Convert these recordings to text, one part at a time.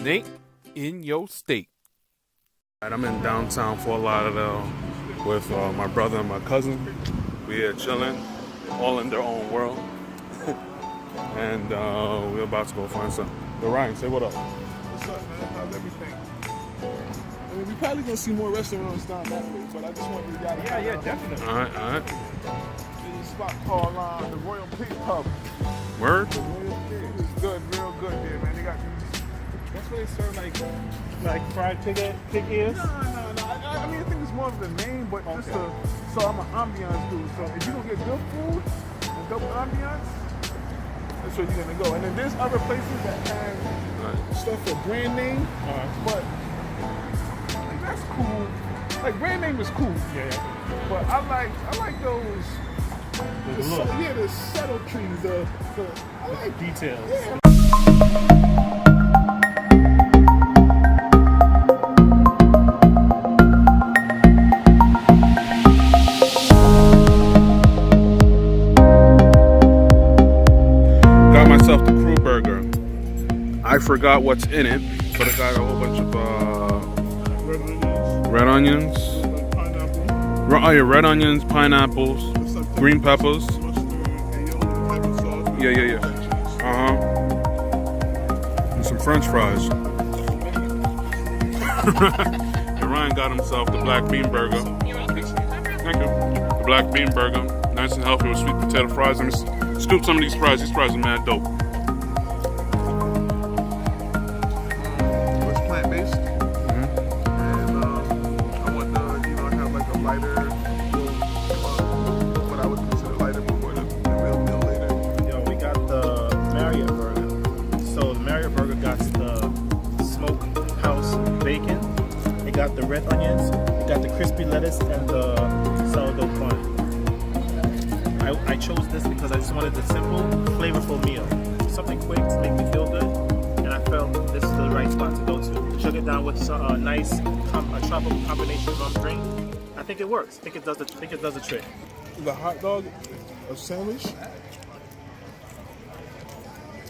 Nate in your state. I'm in downtown Fort Lauderdale with my brother and my cousin. We are chilling, all in their own world. And we're about to go find some. Yo, Ryan, say what up. What's up, man? How's everything? I mean, we probably gonna see more restaurants down that way, but I just wanted to get Yeah, definitely. All right. There's a spot called the Royal Pig Pub. Word? The Royal Pig is good, real good there, man. They got That's where they serve like fried pig ears. no. I mean, I think it's more of the name, but just so I'm an ambiance dude. So if you don't get good food and good ambiance, that's where you're gonna go. And then there's other places that have stuff for brand name, but like, that's cool. Like brand name is cool. Yeah. But I like those. The subtleties. I like Details. Yeah. Got myself the crew burger. I forgot what's in it, but it got a whole bunch of red onions. Red onions, pineapples, green peppers. Yeah. And some French fries. And Ryan got himself the black bean burger. Thank you. The black bean burger, nice and healthy with sweet potato fries. Let me scoop some of these fries. These fries are mad dope. It's plant-based. And I want to, have like a lighter, what I would consider lighter before the real meal later. Yo, we got the Marriot burger. So the Marriot burger got the smokehouse bacon. It got the red onions. It got the crispy lettuce and the sourdough corn. I chose this because I just wanted a simple, flavorful meal. Something quick to make me feel good. And I felt this is the right spot to go to. Chug it down with a nice tropical combination rum drink. I think it works. I think it does the trick. The hot dog, a sandwich.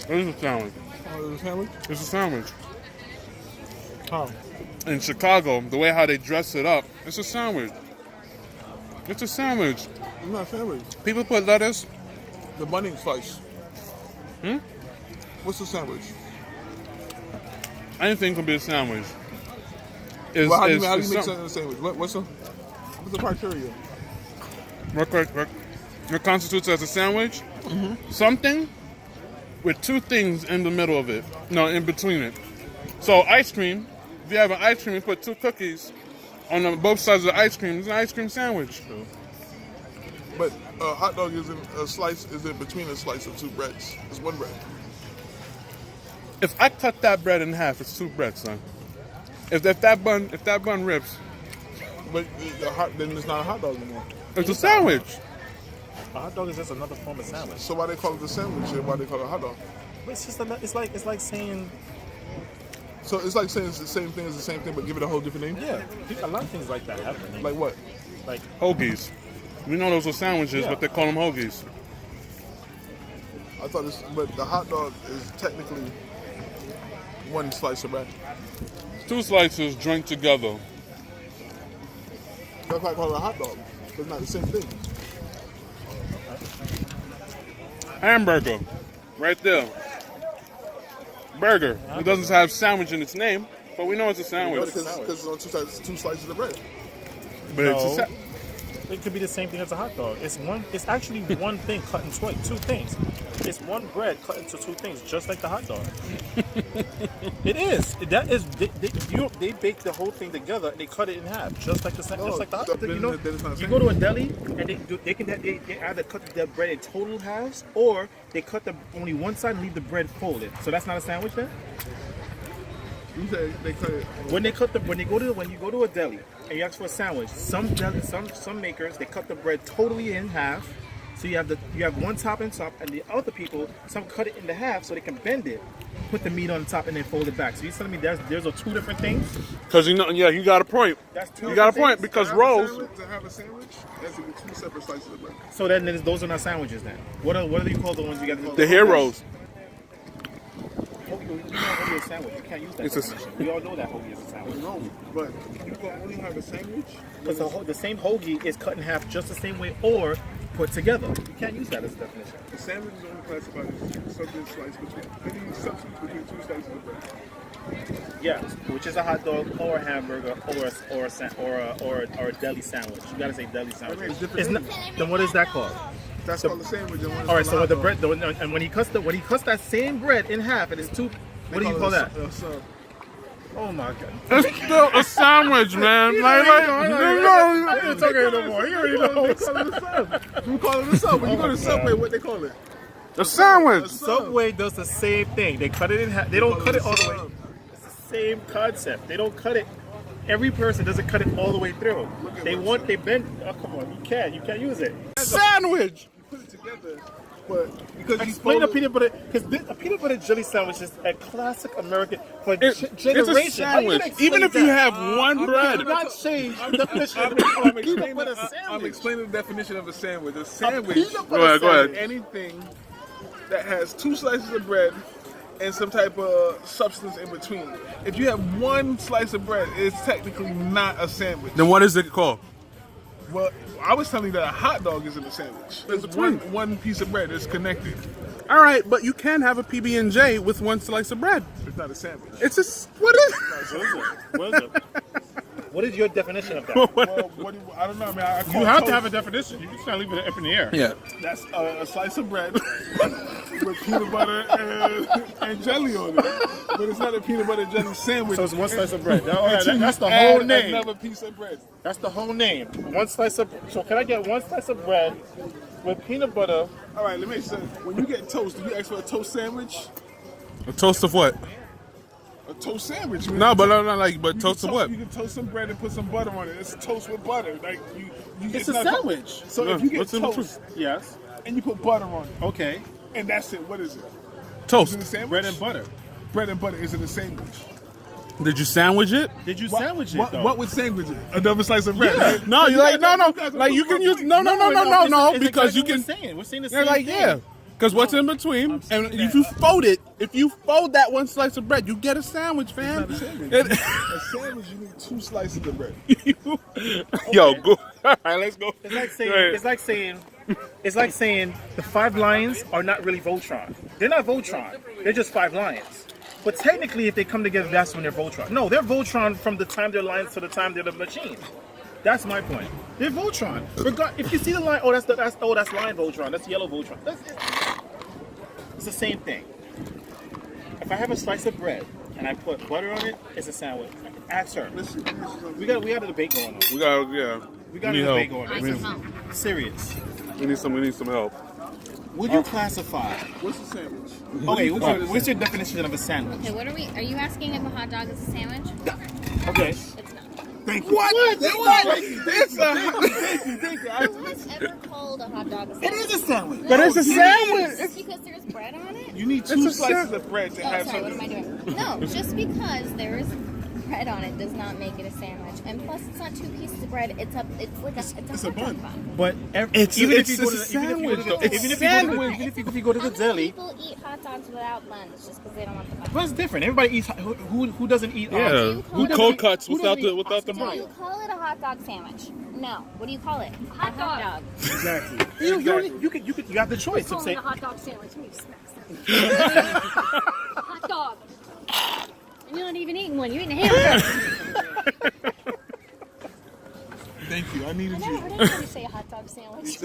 It is a sandwich. Oh, it's a sandwich? It's a sandwich. How? In Chicago, the way how they dress it up, it's a sandwich. It's a sandwich. It's not a sandwich. People put lettuce. The bunny slice. What's the sandwich? Anything can be a sandwich. Well, how do you make something a sandwich? What's the criteria? What constitutes as a sandwich? Something with two things in the middle of it. No, in between it. So ice cream. If you have an ice cream, you put two cookies on both sides of the ice cream. It's an ice cream sandwich. But a hot dog isn't a slice. Is it between a slice of two breads? It's one bread. If I cut that bread in half, it's two breads, son. If that bun rips, But then it's not a hot dog anymore. it's a sandwich. A hot dog is just another form of sandwich. So why they call it a sandwich and why they call it a hot dog? But it's just it's like saying So it's like saying it's the same thing as the same thing, but give it a whole different name. yeah. A lot of things like that happen. Like what? Like Hoagies. We know those are sandwiches, but they call them hoagies. I thought but the hot dog is technically one slice of bread. Two slices joined together. That's why I call it a hot dog. It's not the same thing. Hamburger. Right there. Burger. It doesn't have sandwich in its name, but we know it's a sandwich. Because it's on two slices of bread. But it's a it could be the same thing as a hot dog. It's actually one thing cut into two things. It's one bread cut into two things, just like the hot dog. It is. That is. They bake the whole thing together and they cut it in half, just like the hot dog. You go to a deli and they either cut the bread in total halves or they cut only one side and leave the bread folded. So that's not a sandwich then. You say they cut it. When you go to a deli and you ask for a sandwich, some makers they cut the bread totally in half, so you have one top and top, and the other people some cut it into half so they can bend it, put the meat on the top, and then fold it back. So you're telling me there's two different things? Because you got a point. You got a point because rolls. To have a sandwich, that's two separate slices of bread. So then those are not sandwiches then. What do you call the ones you got? The heroes. you know hoagie is a sandwich. You can't use that definition. We all know that hoagie is a sandwich. No, but you can only have a sandwich. Because the same hoagie is cut in half just the same way or put together. You can't use that as a definition. A sandwich is only classified as something sliced between any substance between two slices of bread. Yes, which is a hot dog or a hamburger or a deli sandwich. You gotta say deli sandwich. I mean, it's It's not, then what is that called? That's called a sandwich. And All right, so with the bread, and when he cuts that same bread in half, and it's two. What do you call that? Oh my God! It's still a sandwich, man. I ain't talking no more. You already know. We call it a sub. When you go to Subway, what they call it? A sandwich. Subway does the same thing. They cut it in half. They don't cut it all the way. It's the same concept. They don't cut it. Every person doesn't cut it all the way through. They bend. Oh, come on, you can't use it. Sandwich. You put it together, but because you Explain a fold it- peanut butter, because a peanut butter jelly sandwich is a classic American for It's a generations. How you sandwich. gonna explain Even if you that? have one You bread. cannot change the definition of a peanut butter I'm sandwich. explaining the definition of a sandwich. A sandwich peanut Go ahead, go ahead. is anything that has two slices of bread and some type of substance in between. If you have one slice of bread, it's technically not a sandwich. Then what is it called? Well, I was telling you that a hot dog isn't a sandwich. It's one piece of bread that's connected. All right, but you can have a PB&J with one slice of bread. It's not a sandwich. It's what is it? What is your definition of that? Well, I don't know. I mean, I call You have toast. to have a definition. You just can't leave it up in the air. Yeah. That's a slice of bread with peanut butter and jelly on it. But it's not a peanut butter jelly sandwich. So it's one slice of bread. That's the whole name. Another piece of bread. That's the whole name. One slice of. So can I get one slice of bread with peanut butter? All right, let me say, when you get toast, do you ask for a toast sandwich? A toast of what? A toast sandwich. No, but You toast can of what? You can toast some bread and put some butter on it. It's toast with butter. Like It's a not sandwich. So Yeah, if you get what's in toast Yes. and you put butter on it, Okay. and that's it, what is it? Is Toast. it a sandwich? Bread and butter. Bread and butter. Is it a sandwich? Did you sandwich it? Did you sandwich it though? What would sandwich it? Another slice of bread. Right? No, you're like no. Like you can use no, It's because exactly you can. what we're saying. We're saying the They're same like thing. yeah, because what's in between, and if you fold that one slice of bread, you get a sandwich, fam. Not a sandwich. It- A sandwich, you need two slices of bread. Yo, go. All right, let's go. It's like saying, Right. it's like saying the 5 lions are not really Voltron. They're not Voltron. They're just 5 lions. But technically, if they come together, that's when they're Voltron. No, they're Voltron from the time they're lions to the time they're the machine. That's my point. They're Voltron. If you see the lion, that's lion Voltron. That's yellow Voltron. It's the same thing. If I have a slice of bread and I put butter on it, it's a sandwich. Ask her. We got a debate going on. We got We got a need debate help. going on. Serious. We need some help. Would you classify? What's a sandwich? Okay, what's your definition of a sandwich? Okay, are you asking if a hot dog is a sandwich? Okay. It's not. Thank you. What? It's Who has ever called a hot dog a It sandwich? is a sandwich. But it's a sandwich. Just because there's bread on it? You need two It's a slices of bread to Oh, have sorry, what am I something. doing? No, just because there is bread on it does not make it a sandwich. And plus, it's not 2 pieces of bread. It's like a hot dog bun. But It's a sandwich, though. It's sandwich. Even if you go to How the many deli, people eat hot dogs without buns just because they don't want the bun? well, it's different. Everybody eats. Who doesn't eat? Yeah, Who cold cuts who without doesn't the Do bun. you call it a hot dog sandwich? No. What do you call it? Hot dog. Exactly. You have the choice of saying. hot dog sandwich. Let me smack hot dog. And you're not even eating one. You're eating a hamburger. Thank you. I needed I you. heard anybody say a hot dog sandwich.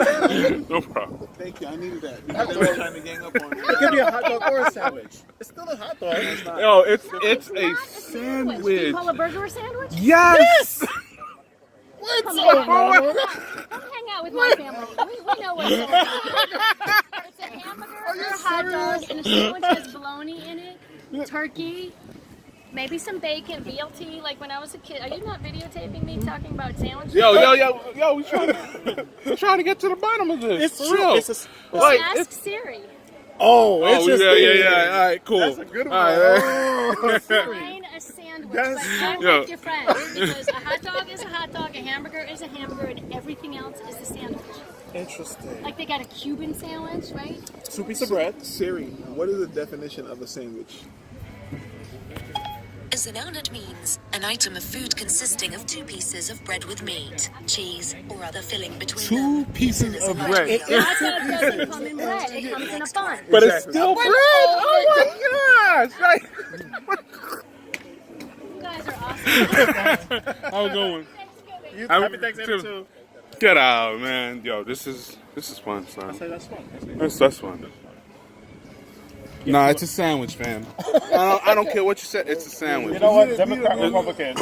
No problem. Thank you. I needed that. Because they were trying to gang up on It you. could be a hot dog or a sandwich. It's still a hot dog. Yo, it's Not a a sandwich. Do you sandwich. call a burger a sandwich? Yes. Come on, man. Come hang out with my family. We know what's going on. It's a hamburger or a hot dog, and the sandwich has bologna in it, turkey, maybe some bacon, BLT. Like when I was a kid. Are you not videotaping me talking about sandwiches? Yo, we trying to get to the bottom of this. It's For true. real. It's a, Like, Ask it's- Siri. oh, yeah. All right, cool. That's a good one. All right. Define a sandwich, but don't Yeah. like your friends, because a hot dog is a hot dog, a hamburger is a hamburger, and everything else is a sandwich. Interesting. Like they got a Cuban sandwich, right? 2 pieces of bread. Siri, what is the definition of a sandwich? As the noun, it means an item of food consisting of 2 pieces of bread with meat, cheese, or other filling between 2 them. pieces As a of light bread. meal. Hot dog doesn't come in bread. It comes in a bun. But it's still bread. Oh my gosh! Like, You guys are awesome. how we going? Happy Thanksgiving too. Get out, man. Yo, this is fun, son. That's fun. That's fun. Nah, it's a sandwich, man. I don't care what you said. It's a sandwich. You know what? Democrat, Republican.